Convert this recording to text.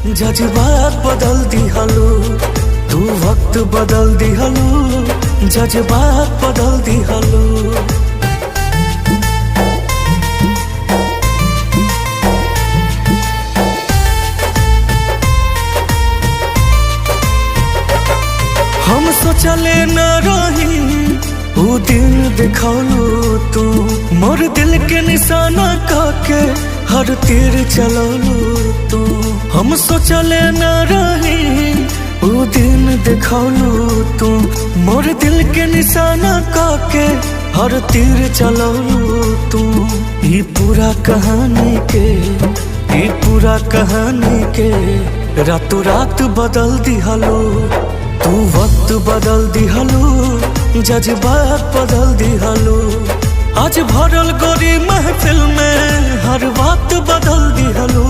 जज्बात बदल दिहलो, तू वक्त बदल दिहलो, जज्बात बदल दिहलो। हम सोचले न रही वो दिन दिखौलू तू, मोर दिल के निशाना काके हर तीर चलौलू तू। हम सोचले न रही वो दिन दिखौलू तू, मोर दिल के निशाना काके हर तीर चलौलू तू। ये पूरा कहानी के, ये पूरा कहानी के रातों रात बदल दिहलो, तू वक्त बदल दिहलो, जज्बात बदल दिहलो। आज भरल गोरी महफिल में हर बात बदल दिहलो।